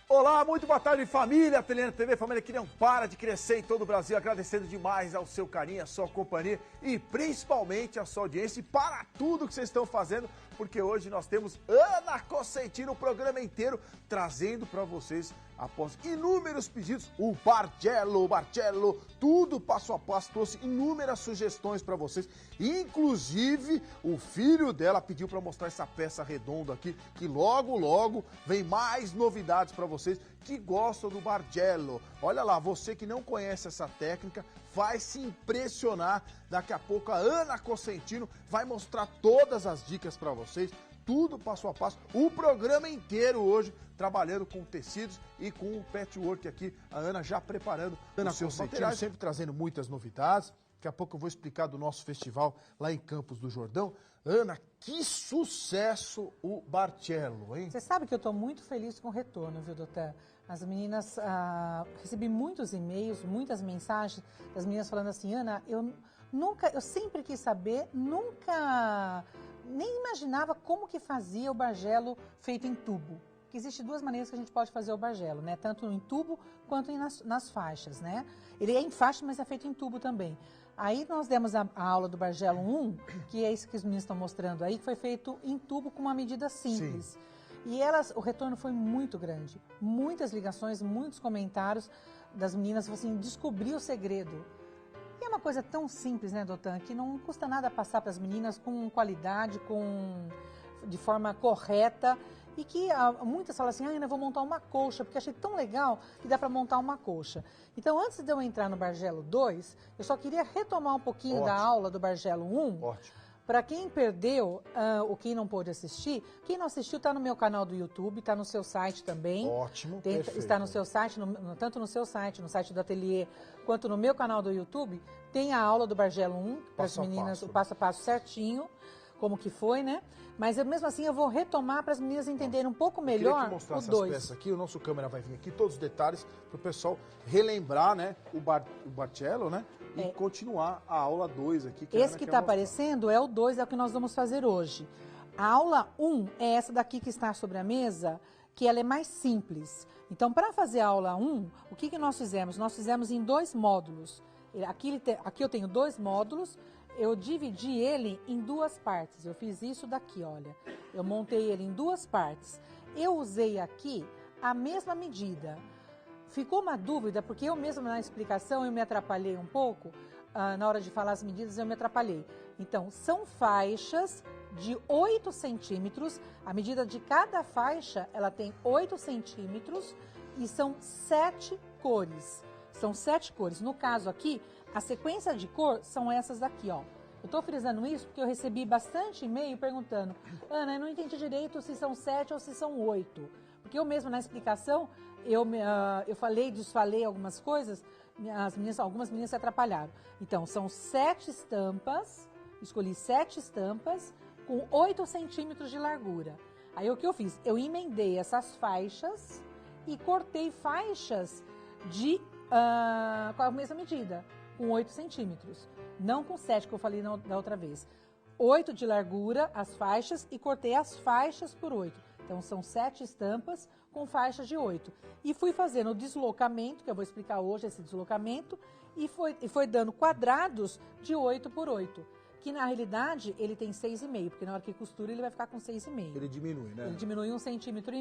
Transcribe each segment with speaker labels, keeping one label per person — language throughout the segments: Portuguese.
Speaker 1: Olá, muito boa tarde, família Ateliê TV, família que não para de crescer em todo o Brasil, agradecendo demais ao seu carinho, a sua companhia e principalmente a sua audiência e para tudo que vocês estão fazendo, porque hoje nós temos Ana Cosentino, o programa inteiro, trazendo para vocês, após inúmeros pedidos, o Bargello, tudo passo a passo, trouxe inúmeras sugestões para vocês, inclusive o filho dela pediu para mostrar essa peça redonda aqui, que logo, logo vem mais novidades para vocês que gostam do Bargello. Olha lá, você que não conhece essa técnica, vai se impressionar. Daqui a pouco a Ana Cosentino vai mostrar todas as dicas para vocês, tudo passo a passo, o programa inteiro hoje, trabalhando com tecidos e com o patchwork aqui, a Ana já preparando Ana Cosentino, sempre trazendo muitas novidades. Daqui a pouco eu vou explicar do nosso festival lá em Campos do Jordão. Ana, que sucesso o Bargello, hein?
Speaker 2: Você sabe que eu estou muito feliz com o retorno, viu, doutor? As meninas, recebi muitos e-mails, muitas mensagens das meninas falando assim, Ana, eu sempre quis saber, nem imaginava como que fazia o Bargello feito em tubo. Que existe duas maneiras que a gente pode fazer o Bargello, né? Tanto em tubo quanto nas faixas, né? Ele é em faixa, mas é feito em tubo também. Aí nós demos a aula do Bargello 1, que é isso que os meninos estão mostrando aí, que foi feito em tubo com uma medida simples. Sim. E o retorno foi muito grande. Muitas ligações, muitos comentários das meninas, assim, descobri o segredo. E é uma coisa tão simples, né, Doutan, que não custa nada passar para as meninas com qualidade, de forma correta. E que muitas falam assim, Ana, eu vou montar uma colcha, porque achei tão legal que dá para montar uma colcha. Então, antes de eu entrar no Bargello 2, eu só queria retomar um pouquinho da aula do Bargello 1. Ótimo. Para quem perdeu, ou quem não pôde assistir, quem não assistiu está no meu canal do YouTube, está no seu site também.
Speaker 1: Ótimo,
Speaker 2: está no seu site, tanto no seu site, no site do Ateliê, quanto no meu canal do YouTube, tem a aula do Bargello 1, para as meninas, o passo a passo certinho, como que foi, né? Mas mesmo assim eu vou retomar para as meninas entenderem um pouco melhor
Speaker 1: mostrar
Speaker 2: o
Speaker 1: essas
Speaker 2: 2.
Speaker 1: peças aqui, o nosso câmera vai vir aqui, todos os detalhes, para o pessoal relembrar, né, o Bargello, né? E continuar a aula 2 aqui.
Speaker 2: Esse que está aparecendo é o 2, é o que nós vamos fazer hoje. A aula 1 é essa daqui que está sobre a mesa, que ela é mais simples. Então, para fazer a aula 1, o que nós fizemos? Nós fizemos em 2 módulos. Aqui eu tenho 2 módulos, eu dividi ele em 2 partes. Eu fiz isso daqui, olha. Eu montei ele em 2 partes. Eu usei aqui a mesma medida. Ficou uma dúvida, porque eu mesma na explicação eu me atrapalhei um pouco, na hora de falar as medidas eu me atrapalhei. Então, são faixas de 8 centímetros, a medida de cada faixa ela tem 8 centímetros e são 7 cores. São 7 cores. No caso aqui, a sequência de cor são essas daqui, ó. Eu estou frisando isso porque eu recebi bastante e-mail perguntando, Ana, eu não entendi direito se são 7 ou se são 8. Porque eu mesma na explicação, eu desfalei algumas coisas, algumas meninas se atrapalharam. Então, são 7 estampas, escolhi 7 estampas com 8 centímetros de largura. Aí o que eu fiz? Eu emendei essas faixas e cortei faixas com a mesma medida, com 8 centímetros. Não com 7 que eu falei da outra vez. 8 de largura, as faixas, e cortei as faixas por 8. Então, são 7 estampas com faixas de 8. E fui fazendo o deslocamento, que eu vou explicar hoje esse deslocamento, e foi dando quadrados de 8 por 8. Que, na realidade, ele tem 6,5, porque na hora que costura ele vai ficar com 6,5.
Speaker 1: Ele diminui, né?
Speaker 2: Ele diminui 1,5 centímetro,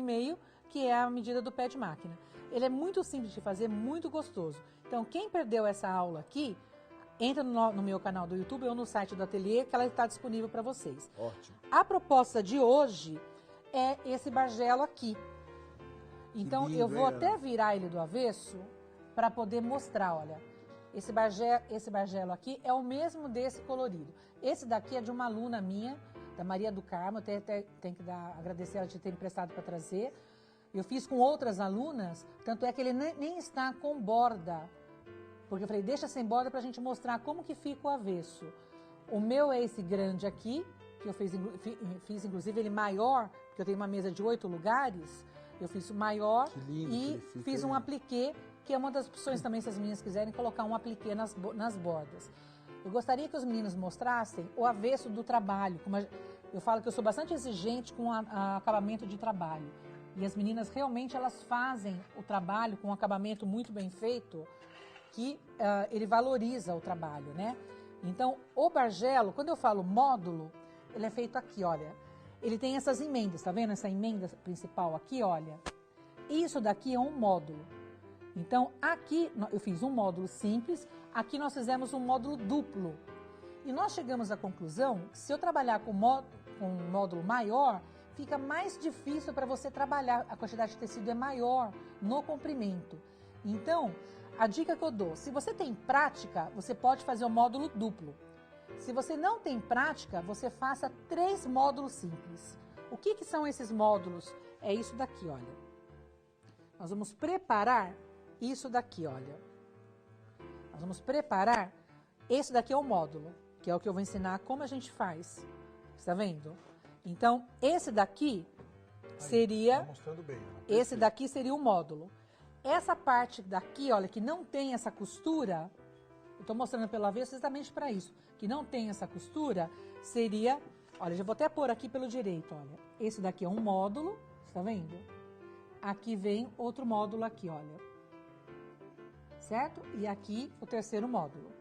Speaker 2: que é a medida do pé de máquina. Ele é muito simples de fazer, muito gostoso. Então, quem perdeu essa aula aqui, entra no meu canal do YouTube ou no site do Ateliê, que ela está disponível para vocês.
Speaker 1: Ótimo.
Speaker 2: A proposta de hoje é esse Bargello aqui. Então, lindo, eu vou até virar ele do avesso para poder mostrar, olha. Esse Bargello aqui é o mesmo desse colorido. Esse daqui é de uma aluna minha, da Maria do Carmo, tenho que agradecer ela de ter emprestado para trazer. Eu fiz com outras alunas, tanto é que ele nem está com borda. Porque eu falei, deixa sem borda para a gente mostrar como que fica o avesso. O meu é esse grande aqui, que eu fiz inclusive ele maior, porque eu tenho uma mesa de 8 lugares, eu fiz o maior e fiz um appliqué, que é uma das opções também, se as meninas quiserem, colocar um appliqué nas bordas. Eu gostaria que os meninos mostrassem o avesso do trabalho. Eu falo que eu sou bastante exigente com acabamento de trabalho. E as meninas realmente elas fazem o trabalho com um acabamento muito bem feito, que ele valoriza o trabalho, né? Então, o Bargello, quando eu falo módulo, ele é feito aqui, olha. Ele tem essas emendas, tá vendo? Essa emenda principal aqui, olha. Isso daqui é um módulo. Então, aqui eu fiz um módulo simples, aqui nós fizemos um módulo duplo. E nós chegamos à conclusão que se eu trabalhar com um módulo maior, fica mais difícil para você trabalhar, a quantidade de tecido é maior no comprimento. Então, a dica que eu dou, se você tem prática, você pode fazer o módulo duplo. Se você não tem prática, você faça 3 módulos simples. O que são esses módulos? É isso daqui, olha. Nós vamos preparar isso daqui, olha. Nós vamos preparar, esse daqui é o módulo, que é o que eu vou ensinar como a gente faz. Está vendo? Então, esse daqui seria...
Speaker 1: Tá mostrando bem, né?
Speaker 2: Esse daqui seria o módulo. Essa parte daqui, olha, que não tem essa costura, eu estou mostrando pelo avesso exatamente para isso, que não tem essa costura, seria, olha, já vou até pôr aqui pelo direito, olha, esse daqui é um módulo, está vendo? Aqui vem outro módulo aqui, olha, certo? E aqui o terceiro módulo.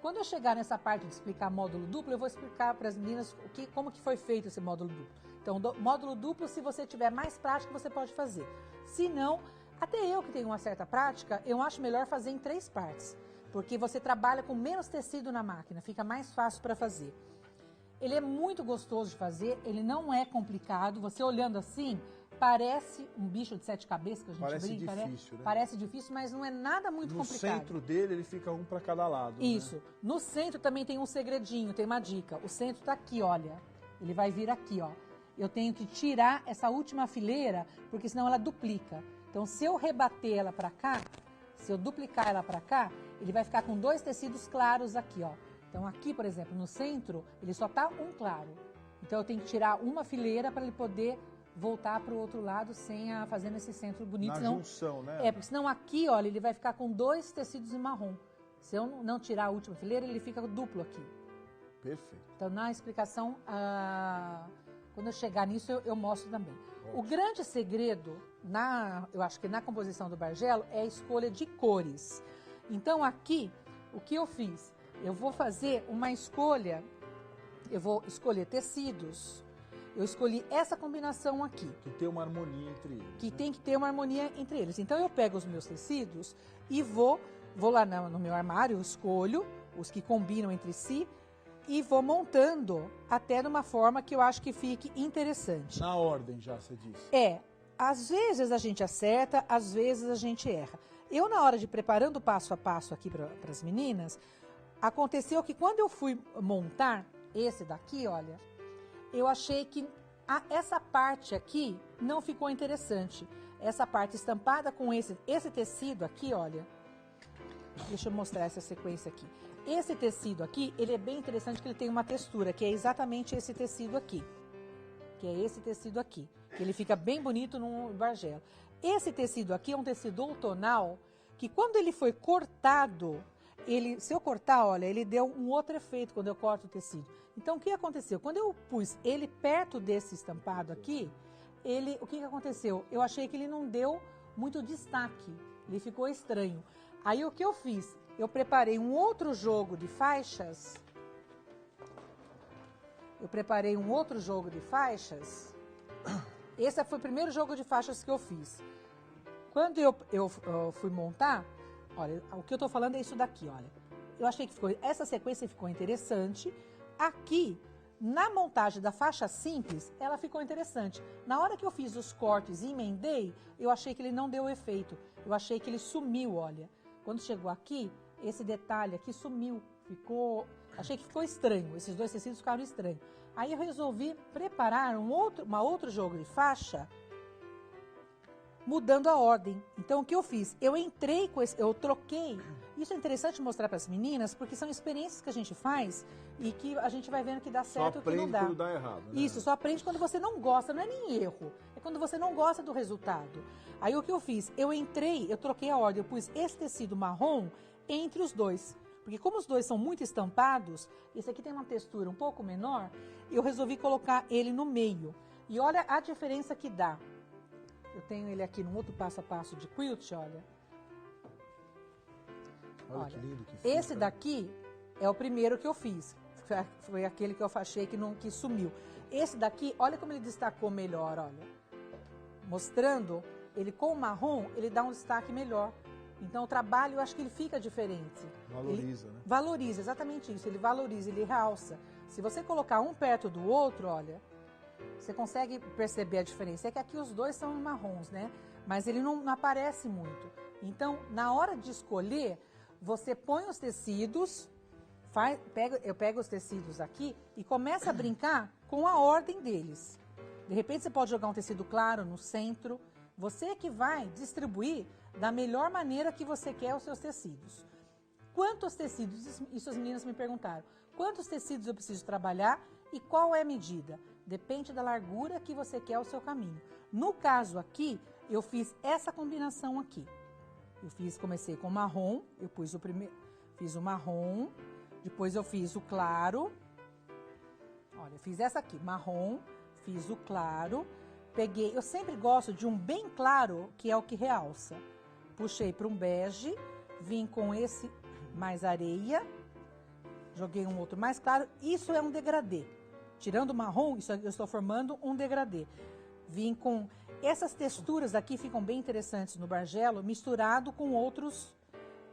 Speaker 2: Quando eu chegar nessa parte de explicar módulo duplo, eu vou explicar para as meninas como que foi feito esse módulo duplo. Então, módulo duplo, se você tiver mais prática, você pode fazer. Se não, até eu que tenho uma certa prática, eu acho melhor fazer em 3 partes. Porque você trabalha com menos tecido na máquina, fica mais fácil para fazer. Ele é muito gostoso de fazer, ele não é complicado. Você olhando assim, parece um bicho de 7 cabeças que a gente brinca,
Speaker 1: difícil, né?
Speaker 2: Parece difícil, mas não é nada muito complicado.
Speaker 1: No centro dele, ele fica um para cada lado.
Speaker 2: Isso.
Speaker 1: Né?
Speaker 2: No centro também tem um segredinho, tem uma dica. O centro tá aqui, olha. Ele vai vir aqui, ó. Eu tenho que tirar essa última fileira, porque senão ela duplica. Então, se eu rebater ela para cá, se eu duplicar ela para cá, ele vai ficar com 2 tecidos claros aqui, ó. Então, aqui, por exemplo, no centro, ele só tá um claro. Então, eu tenho que tirar uma fileira para ele poder voltar para o outro lado sem fazendo esse centro bonito.
Speaker 1: Na
Speaker 2: senão,
Speaker 1: junção, né?
Speaker 2: porque senão aqui, olha, ele vai ficar com 2 tecidos em marrom. Se eu não tirar a última fileira, ele fica duplo aqui.
Speaker 1: Perfeito.
Speaker 2: Então, na explicação, quando eu chegar nisso, eu mostro também. Ótimo. O grande segredo, eu acho que na composição do Bargello, é a escolha de cores. Então, aqui, o que eu fiz? Eu vou fazer uma escolha, eu vou escolher tecidos. Eu escolhi essa combinação aqui.
Speaker 1: Que tem uma harmonia entre eles.
Speaker 2: Que tem que ter uma harmonia entre eles. Então, eu pego os meus tecidos e vou lá no meu armário, escolho os que combinam entre si e vou montando até de uma forma que eu acho que fique interessante.
Speaker 1: Na ordem já, você disse.
Speaker 2: Às vezes a gente acerta, às vezes a gente erra. Eu, na hora de preparando passo a passo aqui para as meninas, aconteceu que quando eu fui montar esse daqui, olha, eu achei que essa parte aqui não ficou interessante. Essa parte estampada com esse tecido aqui, olha. Deixa eu mostrar essa sequência aqui. Esse tecido aqui, ele é bem interessante que ele tem uma textura, que é exatamente esse tecido aqui. Que é esse tecido aqui. Que ele fica bem bonito no Bargello. Esse tecido aqui é um tecido outonal, que quando ele foi cortado, se eu cortar, olha, ele deu um outro efeito quando eu corto o tecido. Então, o que aconteceu? Quando eu pus ele perto desse estampado aqui, o que aconteceu? Eu achei que ele não deu muito destaque. Ele ficou estranho. Aí, o que eu fiz? Eu preparei um outro jogo de faixas. Esse foi o primeiro jogo de faixas que eu fiz. Quando eu fui montar, olha, o que eu tô falando é isso daqui, olha. Eu achei que essa sequência ficou interessante. Aqui, na montagem da faixa simples, ela ficou interessante. Na hora que eu fiz os cortes e emendei, eu achei que ele não deu efeito. Eu achei que ele sumiu, olha. Quando chegou aqui, esse detalhe aqui sumiu. Achei que ficou estranho. Esses 2 tecidos ficaram estranhos. Aí eu resolvi preparar um outro jogo de faixa, mudando a ordem. Então, o que eu fiz? Eu troquei. Isso é interessante mostrar para as meninas, porque são experiências que a gente faz e que a gente vai vendo que dá certo e que não dá.
Speaker 1: Só aprende quando dá errado, né?
Speaker 2: Isso, só aprende quando você não gosta, não é nem erro. É quando você não gosta do resultado. Aí, o que eu fiz? Eu troquei a ordem, eu pus esse tecido marrom entre os 2. Porque como os 2 são muito estampados, esse aqui tem uma textura um pouco menor, eu resolvi colocar ele no meio. E olha a diferença que dá. Eu tenho ele aqui no outro passo a passo de quilt, olha.
Speaker 1: Olha que lindo que fica.
Speaker 2: Esse daqui é o primeiro que eu fiz. Foi aquele que eu achei que sumiu. Esse daqui, olha como ele destacou melhor, olha. Mostrando, ele com o marrom, ele dá um destaque melhor. Então o trabalho, eu acho que ele fica diferente.
Speaker 1: Valoriza, né?
Speaker 2: Valoriza, exatamente isso. Ele valoriza, ele realça. Se você colocar um perto do outro, olha, você consegue perceber a diferença. É que aqui os dois são marrons, né? Mas ele não aparece muito. Então, na hora de escolher, você põe os tecidos, eu pego os tecidos aqui e começa a brincar com a ordem deles. De repente você pode jogar um tecido claro no centro. Você que vai distribuir da melhor maneira que você quer os seus tecidos. Quantos tecidos, isso as meninas me perguntaram, quantos tecidos eu preciso trabalhar e qual é a medida? Depende da largura que você quer o seu caminho. No caso aqui, eu fiz essa combinação aqui. Comecei com marrom, eu fiz o marrom, depois eu fiz o claro. Olha, eu fiz essa aqui, marrom, fiz o claro, peguei, eu sempre gosto de um bem claro, que é o que realça. Puxei para um bege, vim com esse mais areia, joguei um outro mais claro, isso é um degradê. Tirando o marrom, eu estou formando um degradê. Vim com... Essas texturas aqui ficam bem interessantes no Bargello, misturado com outros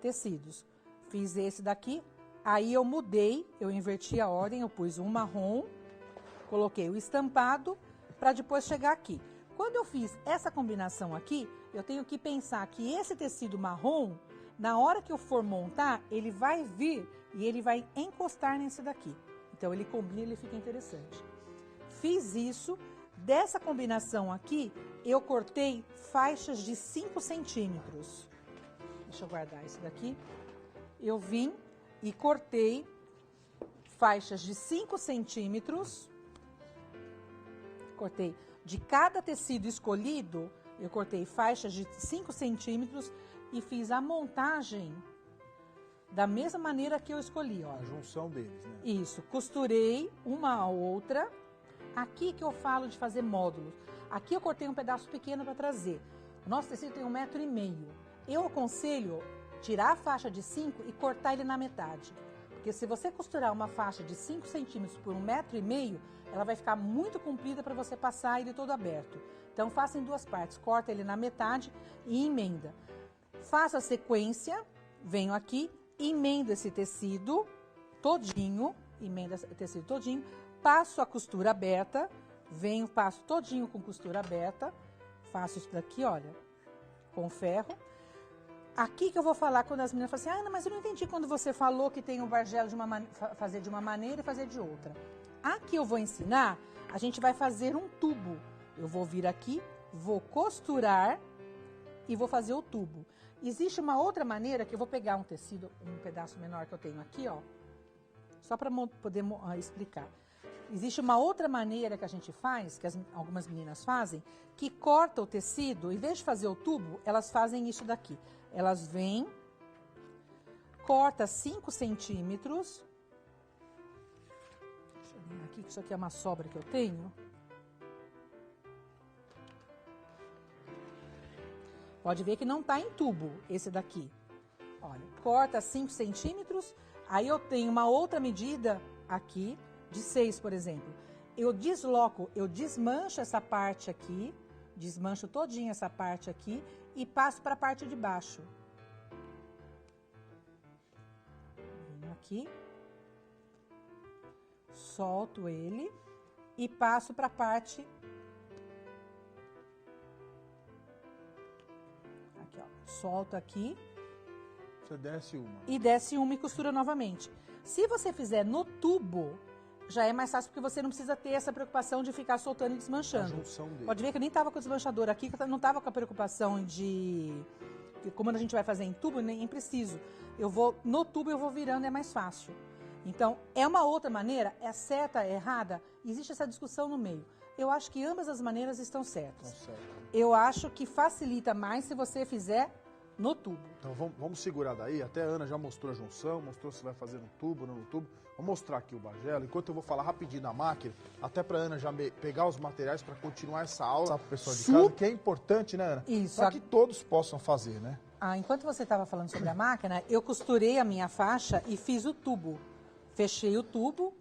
Speaker 2: tecidos. Fiz esse daqui, aí eu mudei, eu inverti a ordem, eu pus um marrom, coloquei o estampado, para depois chegar aqui. Quando eu fiz essa combinação aqui, eu tenho que pensar que esse tecido marrom, na hora que eu for montar, ele vai vir e ele vai encostar nesse daqui. Então ele combina, ele fica interessante. Fiz isso, dessa combinação aqui, eu cortei faixas de 5 centímetros. Deixa eu guardar isso daqui. Eu vim e cortei faixas de 5 centímetros. Cortei de cada tecido escolhido, eu cortei faixas de 5 centímetros e fiz a montagem da mesma maneira que eu escolhi, ó.
Speaker 1: A junção deles, né?
Speaker 2: Isso, costurei uma a outra. Aqui que eu falo de fazer módulos. Aqui eu cortei um pedaço pequeno para trazer. O nosso tecido tem 1,5 m. Eu aconselho tirar a faixa de 5 e cortar ele na metade. Porque se você costurar uma faixa de 5 centímetros por 1,5 m, ela vai ficar muito comprida para você passar ele todo aberto. Então faça em 2 partes, corta ele na metade e emenda. Faço a sequência, venho aqui, emendo esse tecido todinho, passo a costura aberta, passo todinho com costura aberta, faço isso daqui, olha, com ferro. Aqui que eu vou falar quando as meninas falam assim, Ana, mas eu não entendi quando você falou que tem o Bargello fazer de uma maneira e fazer de outra. Aqui eu vou ensinar, a gente vai fazer um tubo. Eu vou vir aqui, vou costurar e vou fazer o tubo. Existe uma outra maneira que eu vou pegar um tecido, um pedaço menor que eu tenho aqui, ó, só para poder explicar. Existe uma outra maneira que a gente faz, que algumas meninas fazem, que corta o tecido, em vez de fazer o tubo, elas fazem isso daqui. Elas vêm, corta 5 centímetros. Deixa eu ver aqui, que isso aqui é uma sobra que eu tenho. Pode ver que não está em tubo, esse daqui. Olha, corta 5 centímetros, aí eu tenho uma outra medida aqui, de 6, por exemplo. Eu desloco, eu desmancho essa parte aqui, desmancho todinha essa parte aqui e passo para a parte de baixo. Venho aqui, solto ele e passo para a parte... Aqui, ó, solto aqui.
Speaker 1: Você desce uma.
Speaker 2: E desce uma e costura novamente. Se você fizer no tubo, já é mais fácil porque você não precisa ter essa preocupação de ficar soltando e desmanchando.
Speaker 1: A junção dele.
Speaker 2: Pode ver que eu nem estava com o desmanchador aqui, que eu não estava com a preocupação de... Como a gente vai fazer em tubo, nem preciso. No tubo eu vou virando, é mais fácil. Então, é uma outra maneira, é certa, é errada? Existe essa discussão no meio. Eu acho que ambas as maneiras estão certas. Eu acho que facilita mais se você fizer no tubo.
Speaker 1: Então vamos segurar daí, até a Ana já mostrou a junção, mostrou se vai fazer no tubo, não no tubo. Vou mostrar aqui o Bargello, enquanto eu vou falar rapidinho na máquina, até pra Ana já pegar os materiais para continuar essa aula pro pessoal de casa, que é importante, né, Ana?
Speaker 2: Isso.
Speaker 1: Para que todos possam fazer, né?
Speaker 2: Enquanto você estava falando sobre a máquina, eu costurei a minha faixa e fiz o tubo. Fechei o tubo.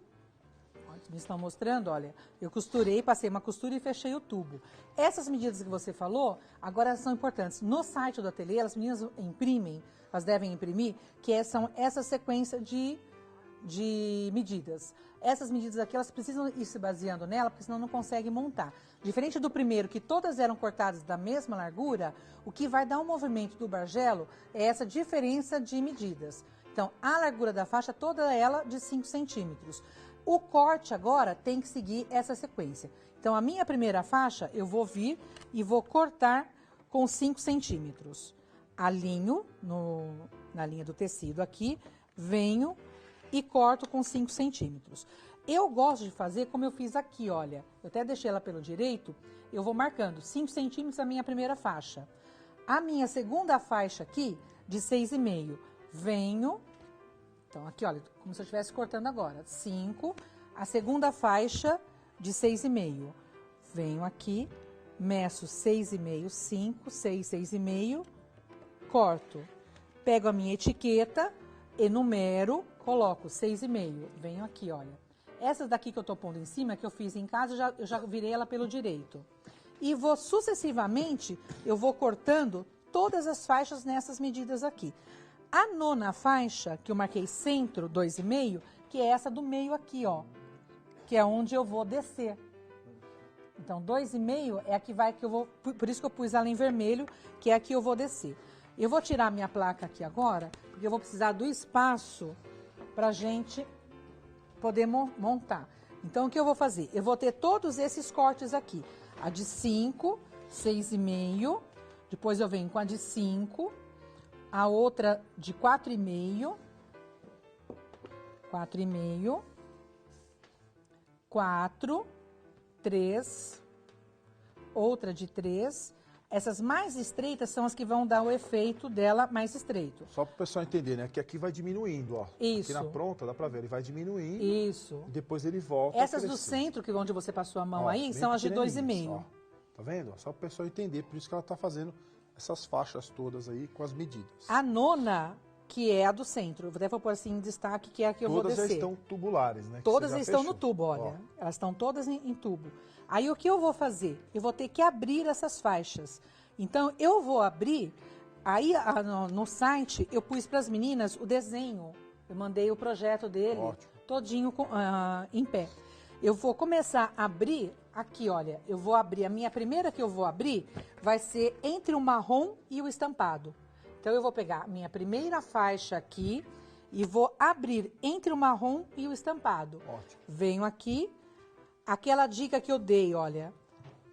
Speaker 2: Me estão mostrando, olha, eu costurei, passei uma costura e fechei o tubo. Essas medidas que você falou, agora são importantes. No site do ateliê, as meninas imprimem, elas devem imprimir, que são essa sequência de medidas. Essas medidas aqui, elas precisam ir se baseando nela, porque senão não conseguem montar. Diferente do primeiro, que todas eram cortadas da mesma largura, o que vai dar um movimento do Bargello é essa diferença de medidas. Então, a largura da faixa, toda ela de 5 centímetros. O corte agora tem que seguir essa sequência. Então, a minha primeira faixa, eu vou vir e vou cortar com 5 centímetros. Alinho na linha do tecido aqui, venho e corto com 5 centímetros. Eu gosto de fazer como eu fiz aqui, olha. Eu até deixei ela pelo direito, eu vou marcando 5 centímetros a minha primeira faixa. A minha segunda faixa aqui, de 6,5, venho... Então, aqui, olha, como se eu estivesse cortando agora. 5, a segunda faixa de 6,5. Venho aqui, meço 6,5, 5, 6, 6,5, corto. Pego a minha etiqueta, enumero, coloco 6,5. Venho aqui, olha. Essas daqui que eu tô pondo em cima, que eu fiz em casa, eu já virei ela pelo direito. E vou sucessivamente, eu vou cortando todas as faixas nessas medidas aqui. A nona faixa, que eu marquei centro, 2,5, que é essa do meio aqui, ó. Que é onde eu vou descer. Então, 2,5 é a que vai, que eu vou... Por isso que eu pus ela em vermelho, que é a que eu vou descer. Eu vou tirar minha placa aqui agora, porque eu vou precisar do espaço pra gente poder montar. Então, o que eu vou fazer? Eu vou ter todos esses cortes aqui. A de 5, 6,5, depois eu venho com a de 5... A outra de 4,5, 4, 3, outra de 3. Essas mais estreitas são as que vão dar o efeito dela mais estreito.
Speaker 1: Só para o pessoal entender, né? Que aqui vai diminuindo, ó.
Speaker 2: Isso.
Speaker 1: Aqui na pronta, dá para ver, ele vai diminuindo.
Speaker 2: Isso.
Speaker 1: E depois ele volta.
Speaker 2: Essas do centro, que é onde você passou a mão aí, são as de 2,5.
Speaker 1: Tá vendo? Só para o pessoal entender, por isso que ela tá fazendo essas faixas todas aí com as medidas.
Speaker 2: A nona, que é a do centro, eu até vou pôr assim em destaque, que é a que eu vou descer.
Speaker 1: Todas já estão tubulares, né?
Speaker 2: Todas estão no tubo, olha. Elas estão todas em tubo. Aí o que eu vou fazer? Eu vou ter que abrir essas faixas. Então, eu vou abrir, aí no site eu pus para as meninas o desenho. Eu mandei o projeto dele, todinho em pé. Eu vou começar a abrir aqui, olha, eu vou abrir, a minha primeira que eu vou abrir vai ser entre o marrom e o estampado. Então, eu vou pegar a minha primeira faixa aqui e vou abrir entre o marrom e o estampado.
Speaker 1: Ótimo.
Speaker 2: Venho aqui, aquela dica que eu dei, olha,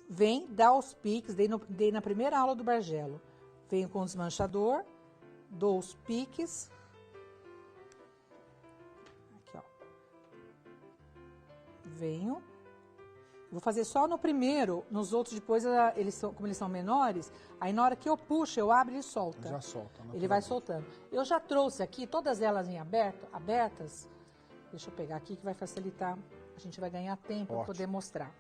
Speaker 2: vem, dá os piques, dei na primeira aula do Bargello. Venho com o desmanchador, dou os piques. Aqui, ó. Venho. Vou fazer só no primeiro, nos outros depois, como eles são menores, aí na hora que eu puxo, eu abro e ele solta.
Speaker 1: Já solta.
Speaker 2: Ele vai soltando. Eu já trouxe aqui todas elas em abertas. Deixa eu pegar aqui que vai facilitar. A gente vai ganhar tempo para poder mostrar.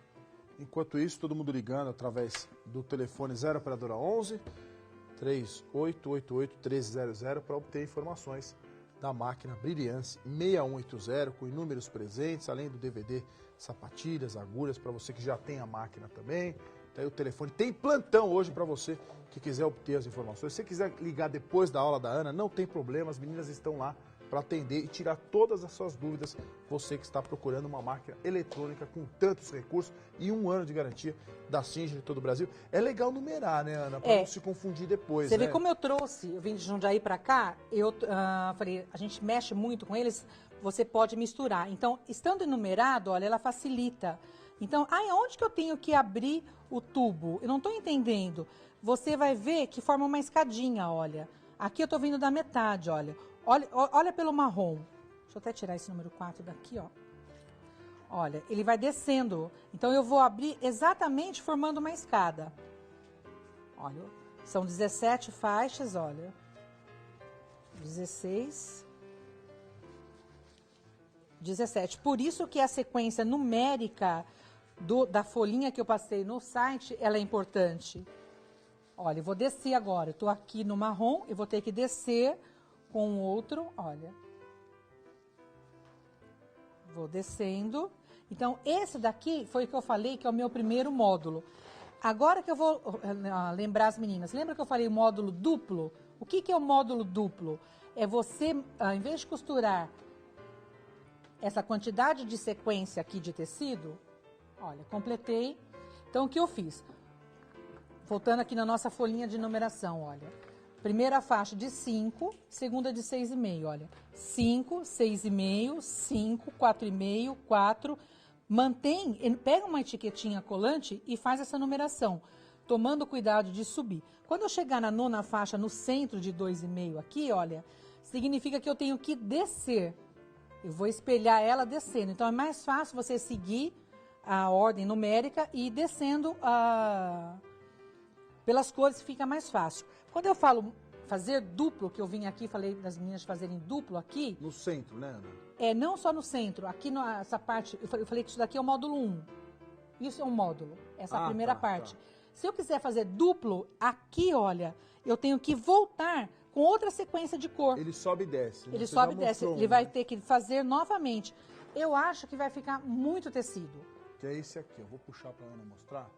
Speaker 1: Enquanto isso, todo mundo ligando através do telefone 0 operadora 11 3888 1300 para obter informações da máquina Brilhance 6180 com inúmeros presentes, além do DVD sapatilhas, agulhas para você que já tem a máquina também. Tá aí o telefone. Tem plantão hoje para você que quiser obter as informações. Se você quiser ligar depois da aula da Ana, não tem problema, as meninas estão lá para atender e tirar todas as suas dúvidas. Você que está procurando uma máquina eletrônica com tantos recursos e 1 ano de garantia da Singer de todo o Brasil. É legal numerar, né, Ana? Para não se confundir depois,
Speaker 2: Você vê como eu trouxe, eu vim de Jundiaí para cá, eu falei, a gente mexe muito com eles, você pode misturar. Então, estando enumerado, olha, ela facilita. Então, onde que eu tenho que abrir o tubo? Eu não estou entendendo. Você vai ver que forma uma escadinha, olha. Aqui eu estou vindo da metade, olha. Olha pelo marrom. Deixa eu até tirar esse número 4 daqui, ó. Olha, ele vai descendo. Então, eu vou abrir exatamente formando uma escada. Olha, São 17 faixas, olha. 16, 17. Por isso que a sequência numérica da folhinha que eu passei no site, ela é importante. Olha, eu vou descer agora. Eu tô aqui no marrom, eu vou ter que descer com o outro, olha. Vou descendo. Então, esse daqui foi o que eu falei que é o meu primeiro módulo. Agora que eu vou lembrar as meninas, lembra que eu falei módulo duplo? O que que é o módulo duplo? É você, ao invés de costurar essa quantidade de sequência aqui de tecido, olha, completei. Então, o que eu fiz? Voltando aqui na nossa folhinha de numeração, olha. Primeira faixa de 5, segunda de 6,5, olha. 5, 6,5, 5, 4,5, 4. Mantém, pega uma etiquetinha colante e faz essa numeração, tomando cuidado de subir. Quando eu chegar na nona faixa, no centro de 2,5 aqui, olha, significa que eu tenho que descer. Eu vou espelhar ela descendo. Então, é mais fácil você seguir a ordem numérica e ir descendo pelas cores, fica mais fácil. Quando eu falo fazer duplo, que eu vim aqui, falei das meninas fazerem duplo aqui.
Speaker 1: No centro, né, Ana?
Speaker 2: É, não só no centro. Aqui nessa parte, eu falei que isso daqui é o módulo 1. Isso é um módulo, essa primeira parte. Tá. Se eu quiser fazer duplo, aqui, olha, eu tenho que voltar com outra sequência de cor.
Speaker 1: Ele sobe e desce.
Speaker 2: Ele sobe e desce. Ele vai ter que fazer novamente. Eu acho que vai ficar muito tecido.
Speaker 1: Que é esse aqui. Eu vou puxar para a Ana mostrar.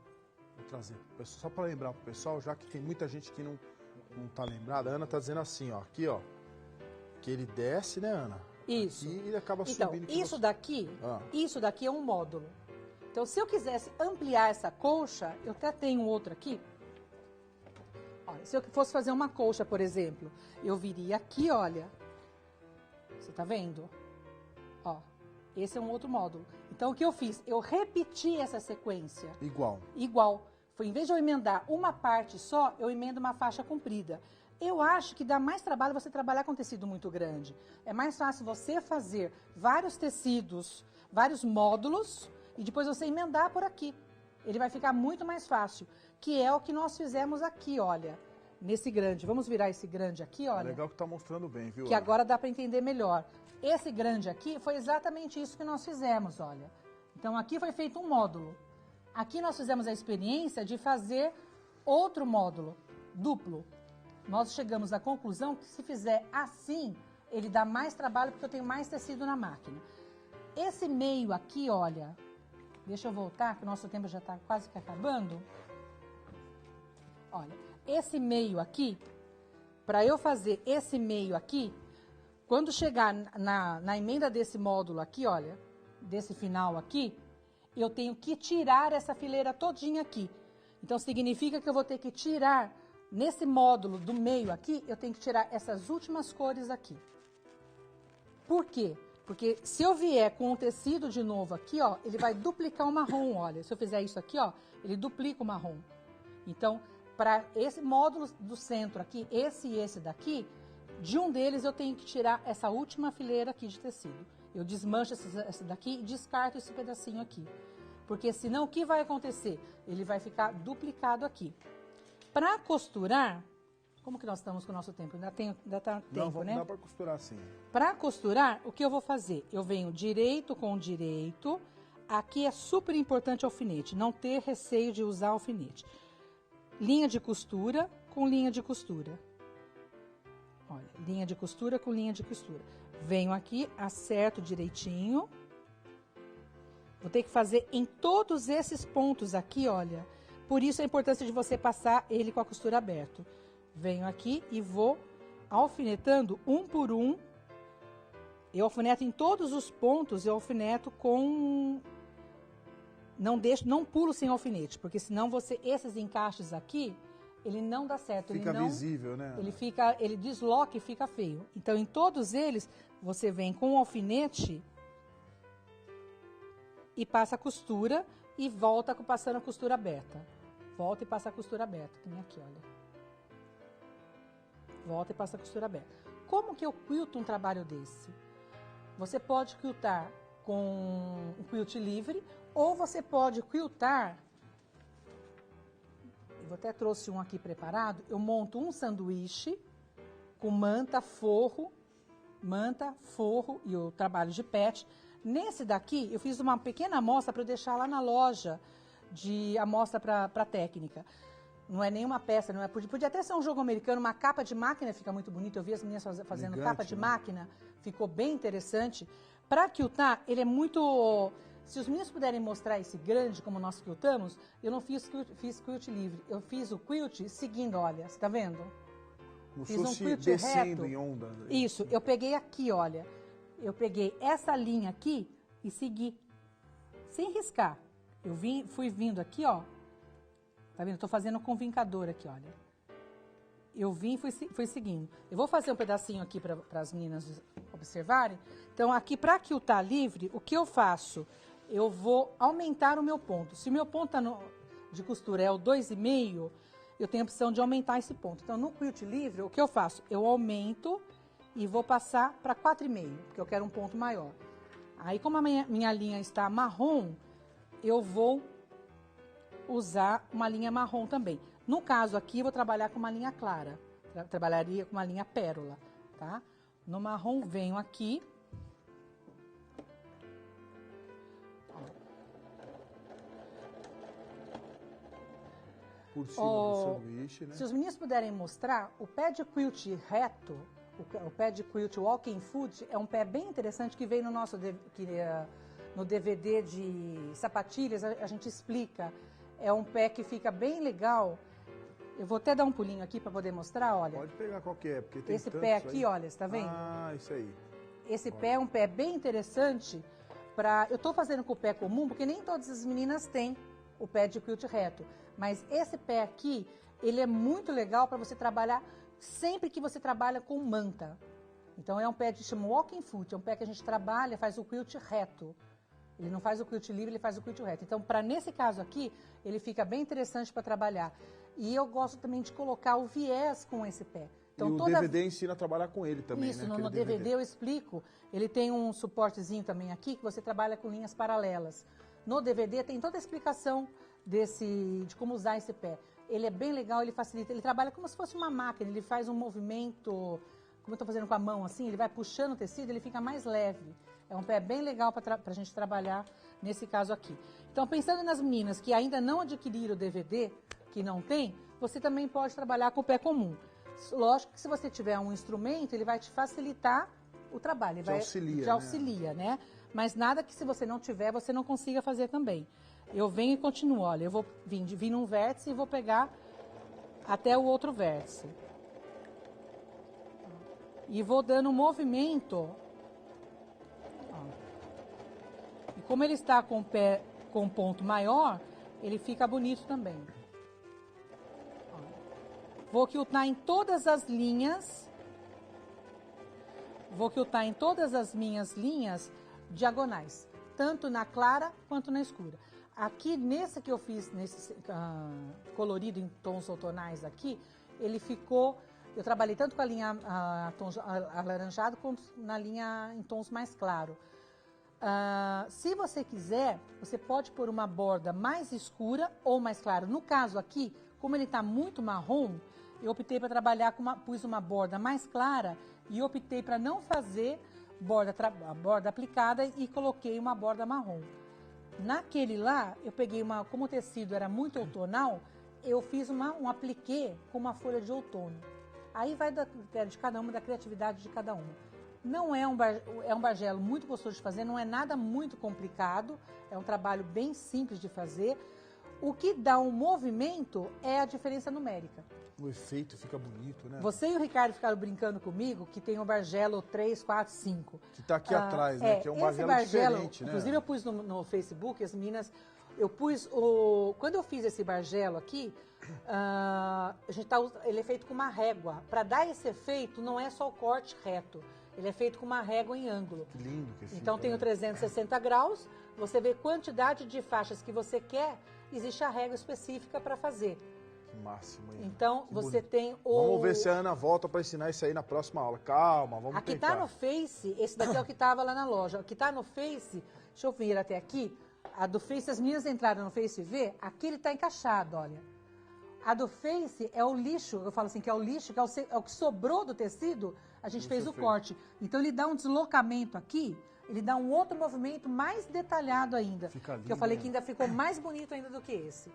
Speaker 1: Vou trazer só para lembrar pro pessoal, já que tem muita gente que não tá lembrada. A Ana tá dizendo assim, ó, aqui, ó, que ele desce, né, Ana?
Speaker 2: Isso.
Speaker 1: E ele acaba subindo.
Speaker 2: Então, isso daqui é um módulo. Então, se eu quisesse ampliar essa colcha, eu até tenho outro aqui. Olha, se eu fosse fazer uma colcha, por exemplo, eu viria aqui, olha. Você tá vendo? Ó, esse é um outro módulo. Então, o que eu fiz? Eu repeti essa sequência. Igual. Foi, em vez de eu emendar uma parte só, eu emendo uma faixa comprida. Eu acho que dá mais trabalho você trabalhar com tecido muito grande. É mais fácil você fazer vários tecidos, vários módulos, e depois você emendar por aqui. Ele vai ficar muito mais fácil, que é o que nós fizemos aqui, olha, nesse grande. Vamos virar esse grande aqui, olha.
Speaker 1: É legal que tá mostrando bem, viu?
Speaker 2: Que agora dá para entender melhor. Esse grande aqui foi exatamente isso que nós fizemos, olha. Então, aqui foi feito um módulo. Aqui nós fizemos a experiência de fazer outro módulo, duplo. Nós chegamos à conclusão que se fizer assim, ele dá mais trabalho porque eu tenho mais tecido na máquina. Esse meio aqui, olha, deixa eu voltar, que o nosso tempo já está quase que acabando. Olha, esse meio aqui, para eu fazer esse meio aqui, quando chegar na emenda desse módulo aqui, olha, desse final aqui, eu tenho que tirar essa fileira todinha aqui. Então, significa que eu vou ter que tirar, nesse módulo do meio aqui, eu tenho que tirar essas últimas cores aqui. Por quê? Porque se eu vier com o tecido de novo aqui, ó, ele vai duplicar o marrom, olha. Se eu fizer isso aqui, ó, ele duplica o marrom. Então, para esse módulo do centro aqui, esse e esse daqui, de um deles eu tenho que tirar essa última fileira aqui de tecido. Eu desmancho essa daqui e descarto esse pedacinho aqui. Porque senão o que vai acontecer? Ele vai ficar duplicado aqui. Para costurar, como que nós estamos com o nosso tempo? Ainda tá tempo, né?
Speaker 1: Dá para costurar sim.
Speaker 2: Para costurar, o que eu vou fazer? Eu venho direito com direito. Aqui é super importante alfinete, não ter receio de usar alfinete. Linha de costura com linha de costura. Olha, linha de costura com linha de costura. Venho aqui, acerto direitinho. Vou ter que fazer em todos esses pontos aqui, olha. Por isso a importância de você passar ele com a costura aberta. Venho aqui e vou alfinetando um por um. Eu alfineto em todos os pontos, eu alfineto com... Não pulo sem alfinete, porque senão esses encaixes aqui, ele não dá certo.
Speaker 1: Fica visível, né?
Speaker 2: Ele desloca e fica feio. Então, em todos eles, você vem com o alfinete e passa a costura e volta passando a costura aberta. Volta e passa a costura aberta, que nem aqui, olha. Volta e passa a costura aberta. Como que eu quilto um trabalho desse? Você pode quiltar com um quilt livre ou você pode quiltar... eu até trouxe um aqui preparado, eu monto um sanduíche com manta, forro e o trabalho de pet. Nesse daqui, eu fiz uma pequena amostra para eu deixar lá na loja de amostra para técnica. Não é nenhuma peça, não é. Podia até ser um jogo americano, uma capa de máquina fica muito bonito. Eu vi as meninas fazendo
Speaker 1: Elegante,
Speaker 2: capa de
Speaker 1: né?
Speaker 2: máquina, ficou bem interessante. Para quiltar, ele é muito... Se os meninos puderem mostrar esse grande, como nós quiltamos, eu não fiz quilt livre. Eu fiz o quilt seguindo, olha, você tá vendo?
Speaker 1: Como
Speaker 2: Fiz
Speaker 1: se
Speaker 2: um
Speaker 1: fosse
Speaker 2: quilt
Speaker 1: descendo
Speaker 2: reto.
Speaker 1: em onda.
Speaker 2: Isso, eu peguei aqui, olha. Eu peguei essa linha aqui e segui, sem riscar. Fui vindo aqui, ó. Tá vendo? Tô fazendo com vincador aqui, olha. Eu vim e fui seguindo. Eu vou fazer um pedacinho aqui para as meninas observarem. Então, aqui para quiltar livre, o que eu faço? Eu vou aumentar o meu ponto. Se o meu ponto de costura é o 2,5, eu tenho a opção de aumentar esse ponto. Então, no quilt livre, o que eu faço? Eu aumento e vou passar para 4,5, porque eu quero um ponto maior. Aí, como a minha linha está marrom, eu vou usar uma linha marrom também. No caso aqui, eu vou trabalhar com uma linha clara. Trabalharia com uma linha pérola, tá? No marrom, venho aqui.
Speaker 1: Por cima do sanduíche, né?
Speaker 2: Se os meninos puderem mostrar, o pé de quilt reto, o pé de quilt walking foot, é um pé bem interessante que veio no nosso no DVD de sapatilhas, a gente explica. É um pé que fica bem legal. Eu vou até dar um pulinho aqui para poder mostrar, olha.
Speaker 1: Pode pegar qualquer, porque tem
Speaker 2: esse
Speaker 1: tantos
Speaker 2: pé aqui,
Speaker 1: aí.
Speaker 2: olha, você tá vendo?
Speaker 1: Ah, isso aí.
Speaker 2: Esse pé é um pé bem interessante para... Eu tô fazendo com o pé comum, porque nem todas as meninas têm o pé de quilt reto. Mas esse pé aqui, ele é muito legal para você trabalhar sempre que você trabalha com manta. Então é um pé que chama walking foot, é um pé que a gente trabalha, faz o quilt reto. Ele não faz o quilt livre, ele faz o quilt reto. Então, nesse caso aqui, ele fica bem interessante para trabalhar. E eu gosto também de colocar o viés com esse pé. Então,
Speaker 1: e o DVD ensina a trabalhar com ele também,
Speaker 2: isso,
Speaker 1: né?
Speaker 2: no DVD eu explico. Ele tem um suportezinho também aqui, que você trabalha com linhas paralelas. No DVD tem toda a explicação de como usar esse pé. Ele é bem legal, ele facilita. Ele trabalha como se fosse uma máquina, ele faz um movimento, como eu estou fazendo com a mão assim, ele vai puxando o tecido, ele fica mais leve. É um pé bem legal para a gente trabalhar nesse caso aqui. Então, pensando nas meninas que ainda não adquiriram o DVD, que não tem, você também pode trabalhar com o pé comum. Lógico que se você tiver um instrumento, ele vai te facilitar o trabalho. Ele
Speaker 1: auxilia,
Speaker 2: te auxilia, né? Mas nada que se você não tiver, você não consiga fazer também. Eu venho e continuo, olha, eu vou vir num vértice e vou pegar até o outro vértice. E vou dando um movimento. E como ele está com o pé com um ponto maior, ele fica bonito também. Vou quiltar em todas as linhas. Vou quiltar em todas as minhas linhas diagonais, tanto na clara quanto na escura. Aqui, nesse que eu fiz, nesse colorido em tons outonais aqui, ele ficou... Eu trabalhei tanto com a linha tons alaranjado quanto na linha em tons mais claros. Se você quiser, você pode pôr uma borda mais escura ou mais clara. No caso aqui, como ele está muito marrom, eu optei para trabalhar pus uma borda mais clara e optei para não fazer borda aplicada e coloquei uma borda marrom. Naquele lá, eu peguei como o tecido era muito outonal, eu fiz um apliquê com uma folha de outono. Aí vai de cada uma, da criatividade de cada uma. Não é um bajelo muito gostoso de fazer, não é nada muito complicado, é um trabalho bem simples de fazer. O que dá um movimento é a diferença numérica.
Speaker 1: O efeito fica bonito, né?
Speaker 2: Você e o Ricardo ficaram brincando comigo que tem o barbelo 3, 4, 5.
Speaker 1: Que tá aqui atrás, né? Que é um barbelo diferente, né?
Speaker 2: Inclusive eu pus no Facebook, as meninas... Eu pus quando eu fiz esse barbelo aqui, ele é feito com uma régua. Para dar esse efeito, não é só o corte reto. Ele é feito com uma régua em ângulo.
Speaker 1: Que lindo que fica.
Speaker 2: Então tem o 360 graus, você vê quantidade de faixas que você quer, existe a régua específica para fazer.
Speaker 1: Que máximo, hein?
Speaker 2: Então
Speaker 1: que
Speaker 2: você
Speaker 1: bonito.
Speaker 2: tem
Speaker 1: Vamos ver se a Ana volta para ensinar isso aí na próxima aula. Calma, vamos
Speaker 2: aqui
Speaker 1: tentar.
Speaker 2: Aqui tá no Face, esse daqui é o que tava lá na loja. O que tá no Face, deixa eu vir até aqui. A do Face, as meninas entraram no Face ver, aqui ele tá encaixado, olha. A do Face é o lixo, eu falo assim, que é o lixo, que é o que sobrou do tecido, a gente fez o corte. Então ele dá um deslocamento aqui, ele dá um outro movimento mais detalhado ainda.
Speaker 1: Fica lindo,
Speaker 2: que eu falei
Speaker 1: né?
Speaker 2: que ainda ficou mais bonito ainda do que esse.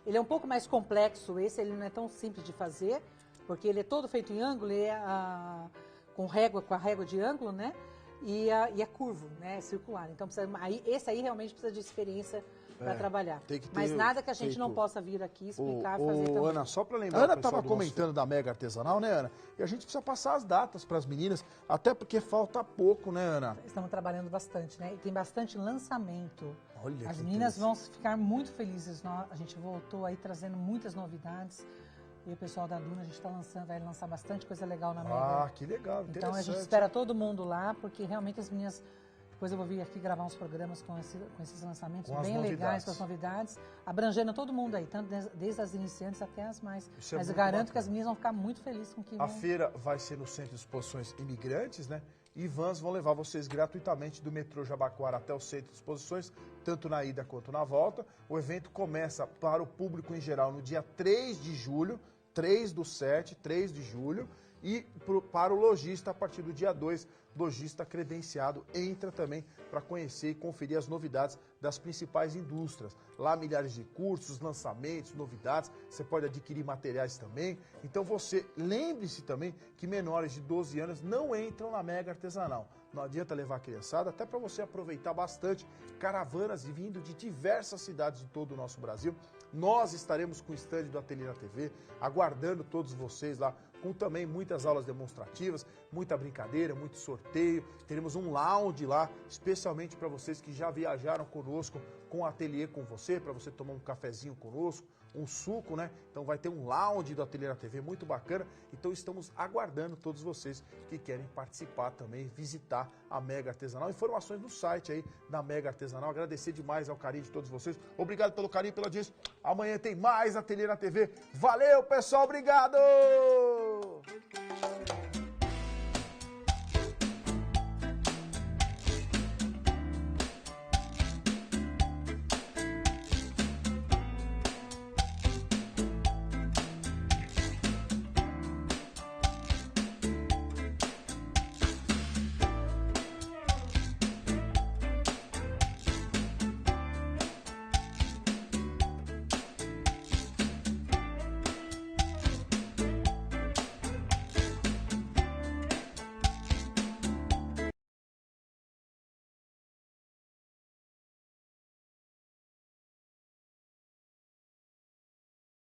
Speaker 2: Ele é um pouco mais complexo, esse ele não é tão simples de fazer, porque ele é todo feito em ângulo, com a régua de ângulo, né? E é curvo, né? É circular. Então esse aí realmente precisa de experiência para trabalhar. Mas nada que a gente não possa vir aqui explicar, fazer também.
Speaker 1: Ana, só para lembrar, Ana estava comentando da Mega Artesanal, né, Ana? E a gente precisa passar as datas para as meninas, até porque falta pouco, né, Ana?
Speaker 2: Estamos trabalhando bastante, né? E tem bastante lançamento.
Speaker 1: Olha,
Speaker 2: as meninas vão ficar muito felizes. A gente voltou aí trazendo muitas novidades. E o pessoal da Duna, a gente vai lançar bastante coisa legal na Mega.
Speaker 1: Ah, que legal, interessante.
Speaker 2: Então a gente espera todo mundo lá, porque realmente as meninas... Depois eu vou vir aqui gravar uns programas com esses lançamentos bem legais, com as novidades, abrangendo todo mundo aí, tanto desde as iniciantes até as mais. Mas eu garanto que as meninas vão ficar muito felizes com o que vem.
Speaker 1: A feira vai ser no Centro de Exposições Imigrantes, né? E vans vão levar vocês gratuitamente do metrô Jabaquara até o Centro de Exposições, tanto na ida quanto na volta. O evento começa para o público em geral no dia 3 de julho, 3/7, 3 de julho, e para o lojista a partir do dia 2, lojista credenciado entra também para conhecer e conferir as novidades das principais indústrias. Lá milhares de cursos, lançamentos, novidades, você pode adquirir materiais também. Então você lembre-se também que menores de 12 anos não entram na Mega Artesanal. Não adianta levar a criançada, até para você aproveitar bastante caravanas vindo de diversas cidades de todo o nosso Brasil. Nós estaremos com o stand do Ateliê na TV, aguardando todos vocês lá, com também muitas aulas demonstrativas, muita brincadeira, muito sorteio. Teremos um lounge lá, especialmente para vocês que já viajaram conosco, com o ateliê com você, para você tomar um cafezinho conosco, um suco, né? Então vai ter um lounge do Ateliê na TV muito bacana. Então estamos aguardando todos vocês que querem participar também, visitar a Mega Artesanal. Informações no site aí da Mega Artesanal. Agradecer demais ao carinho de todos vocês. Obrigado pelo carinho, pela audiência. Amanhã tem mais Ateliê na TV. Valeu, pessoal. Obrigado!